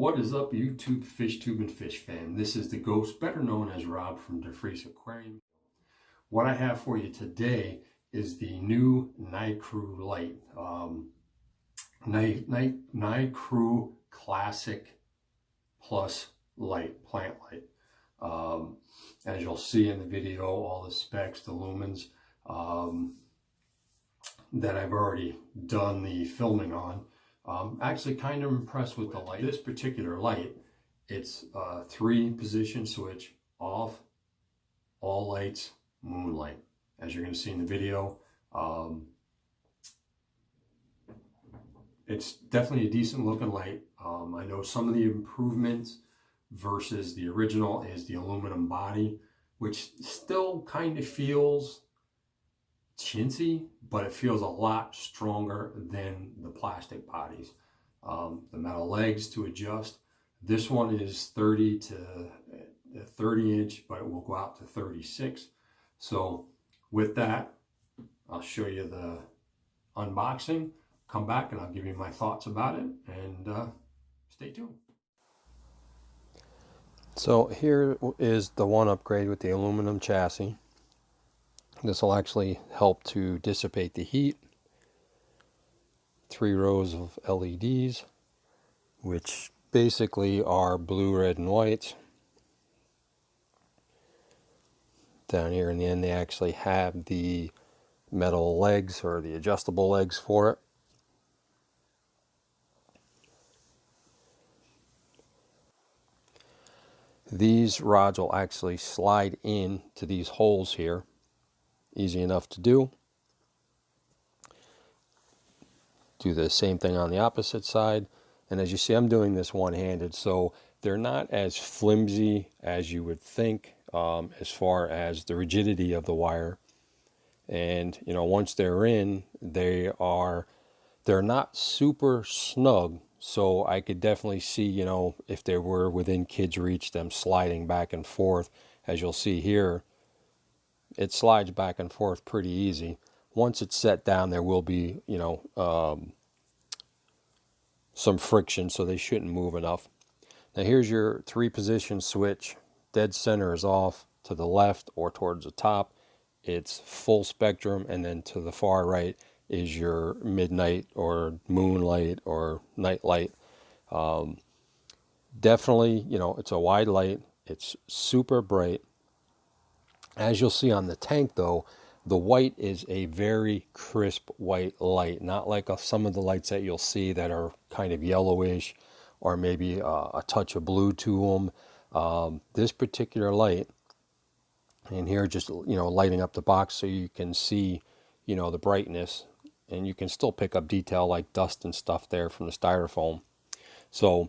What is up, YouTube fish tube and fish fam? This is the Ghost, better known as Rob from DeFries Aquarium. What I have for you today is the new Nicrew light, Nicrew Classic Plus Light, plant light. As you'll see in the video, all the specs, the lumens that I've already done the filming on. Actually kind of impressed with the light. This particular light, it's a 3-position switch, off, all lights, moonlight. As you're going to see in the video, it's definitely a decent looking light. I know some of the improvements versus the original is the aluminum body, which still kind of feels chintzy, but it feels a lot stronger than the plastic bodies. The metal legs to adjust. This one is 30 inch, but it will go out to 36. So with that, I'll show you the unboxing, come back and I'll give you my thoughts about it, and stay tuned. So here is the one upgrade with the aluminum chassis. This will actually help to dissipate the heat. 3 rows of LEDs, which basically are blue, red, and white. Down here in the end, they actually have the metal legs or the adjustable legs for it. These rods will actually slide in to these holes here. Easy enough to do. Do the same thing on the opposite side. And as you see, I'm doing this one-handed, so they're not as flimsy as you would think as far as the rigidity of the wire. And you know, once they're in, they're not super snug, so I could definitely see, you know, if they were within kids' reach, them sliding back and forth. As you'll see here, it slides back and forth pretty easy. Once it's set down, there will be, you know, some friction, so they shouldn't move enough. Now here's your 3-position switch. Dead center is off. To the left or towards the top, it's full spectrum, and then to the far right is your midnight or moonlight or night light. Definitely, you know, it's a wide light. It's super bright. As you'll see on the tank though, the white is a very crisp white light, not like some of the lights that you'll see that are kind of yellowish or maybe a touch of blue to them. This particular light, and here just, you know, lighting up the box so you can see, you know, the brightness, and you can still pick up detail like dust and stuff there from the styrofoam. So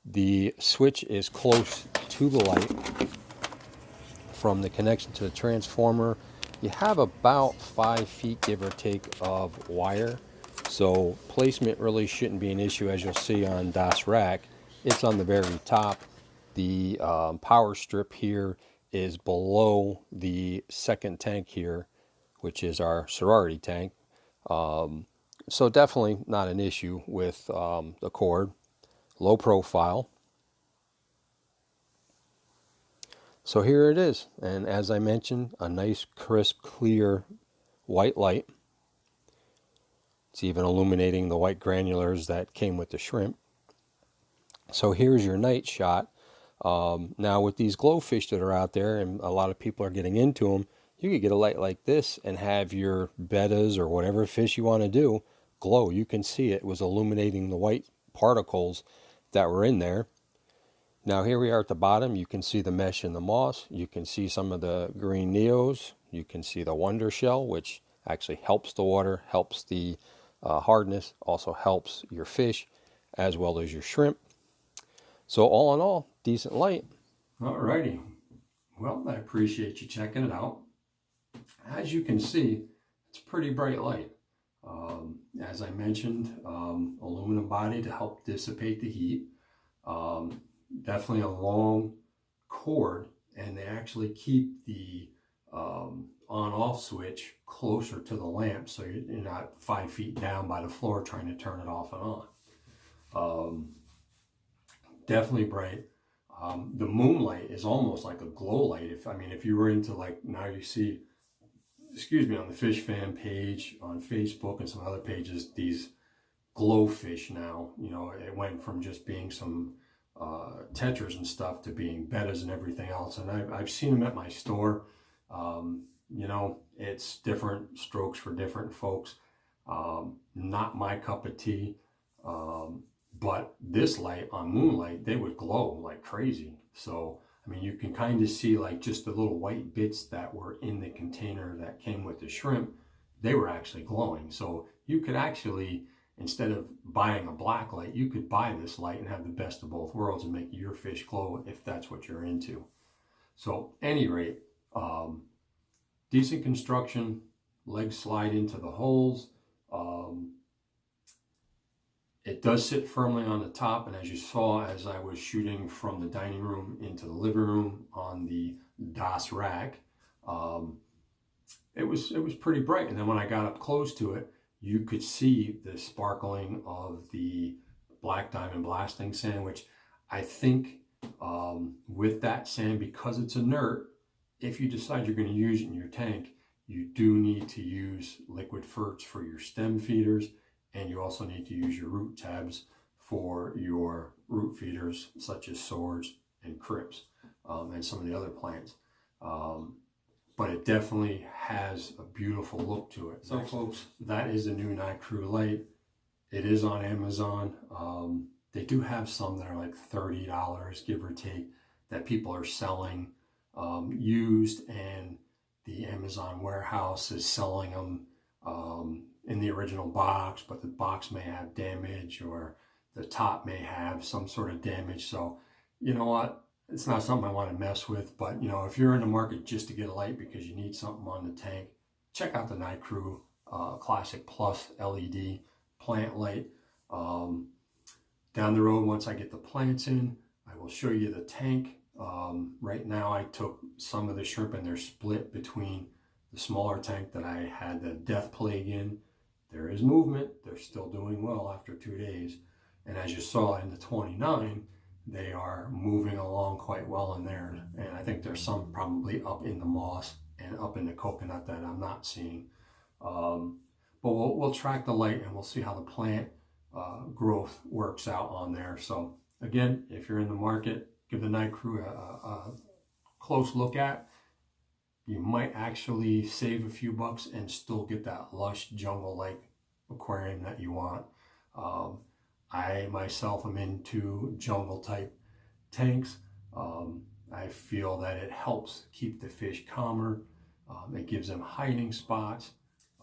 the switch is close to the light. From the connection to the transformer, you have about 5 feet, give or take, of wire. So placement really shouldn't be an issue. As you'll see on Das Rack, it's on the very top. The power strip here is below the second tank here, which is our sorority tank. So definitely not an issue with the cord. Low profile. So here it is, and as I mentioned, a nice crisp clear white light. It's even illuminating the white granulars that came with the shrimp. So here's your night shot. Now with these glowfish that are out there, and a lot of people are getting into them, you could get a light like this and have your bettas or whatever fish you want to do glow. You can see it was illuminating the white particles that were in there. Now here we are at the bottom. You can see the mesh and the moss. You can see some of the green neos. You can see the wonder shell, which actually helps the water, helps the hardness, also helps your fish as well as your shrimp. So all in all, decent light. Alrighty. Well, I appreciate you checking it out. As you can see, it's a pretty bright light. As I mentioned, aluminum body to help dissipate the heat. Definitely a long cord, and they actually keep the on-off switch closer to the lamp, so you're not 5 feet down by the floor trying to turn it off and on. definitely bright. The moonlight is almost like a glow light. If you were into, like, now you see, excuse me, on the Fish Fan page on Facebook and some other pages, these glow fish now, it went from just being some tetras and stuff to being bettas and everything else. And I've seen them at my store. It's different strokes for different folks. Not my cup of tea. But this light on moonlight, they would glow like crazy. So, you can kind of see, like, just the little white bits that were in the container that came with the shrimp, they were actually glowing. So you could actually, instead of buying a black light, you could buy this light and have the best of both worlds and make your fish glow if that's what you're into. So, any rate, decent construction, legs slide into the holes. It does sit firmly on the top, and as you saw, as I was shooting from the dining room into the living room on the DOS rack, it was pretty bright. And then when I got up close to it, you could see the sparkling of the black diamond blasting sand, which I think with that sand, because it's inert, if you decide you're going to use it in your tank, you do need to use liquid ferts for your stem feeders, and you also need to use your root tabs for your root feeders, such as swords and crypts, and some of the other plants. But it definitely has a beautiful look to it. So folks, that is the new Nicrew light. It is on Amazon. They do have some that are like $30, give or take, that people are selling used, and the Amazon warehouse is selling them in the original box, but the box may have damage, or the top may have some sort of damage. So, you know what? It's not something I want to mess with, but if you're in the market just to get a light because you need something on the tank, check out the Nicrew Classic Plus LED plant light. Down the road, once I get the plants in, I will show you the tank. Right now I took some of the shrimp and they're split between the smaller tank that I had the death plague in. There is movement. They're still doing well after 2 days. And as you saw in the 29, they are moving along quite well in there. And I think there's some probably up in the moss and up in the coconut that I'm not seeing. But we'll track the light and we'll see how the plant growth works out on there. So again, if you're in the market, give the Nicrew a close look at. You might actually save a few bucks and still get that lush jungle-like aquarium that you want. I myself am into jungle-type tanks. I feel that it helps keep the fish calmer. It gives them hiding spots.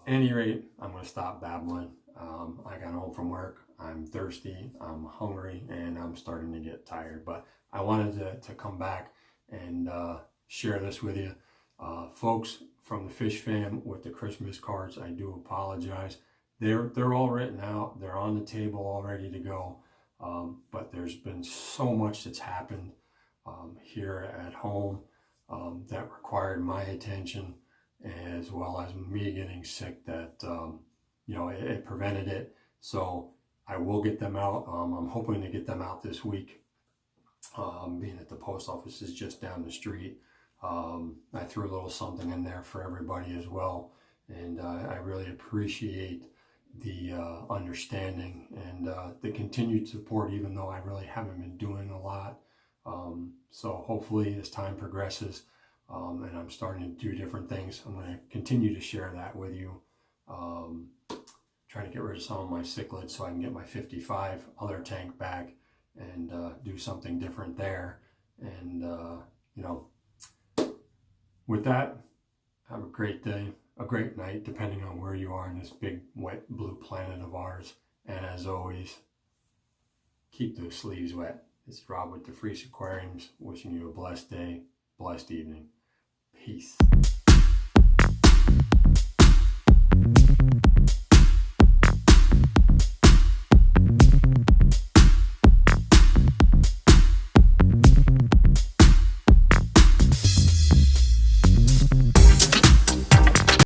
At any rate, I'm going to stop babbling. I got home from work. I'm thirsty, I'm hungry, and I'm starting to get tired. But I wanted to come back and share this with you. Folks from the Fish Fam with the Christmas cards, I do apologize. They're all written out. They're on the table all ready to go. But there's been so much that's happened here at home that required my attention, as well as me getting sick, that it prevented it. So I will get them out. I'm hoping to get them out this week, being that the post office is just down the street. I threw a little something in there for everybody as well, and I really appreciate the understanding and the continued support, even though I really haven't been doing a lot. So hopefully as time progresses and I'm starting to do different things, I'm going to continue to share that with you. Trying to get rid of some of my cichlids so I can get my 55 other tank back and do something different there. And with that, have a great day, a great night, depending on where you are in this big, wet, blue planet of ours. And as always, keep those sleeves wet. It's Rob with the Freeze Aquariums, wishing you a blessed day, blessed evening. Peace.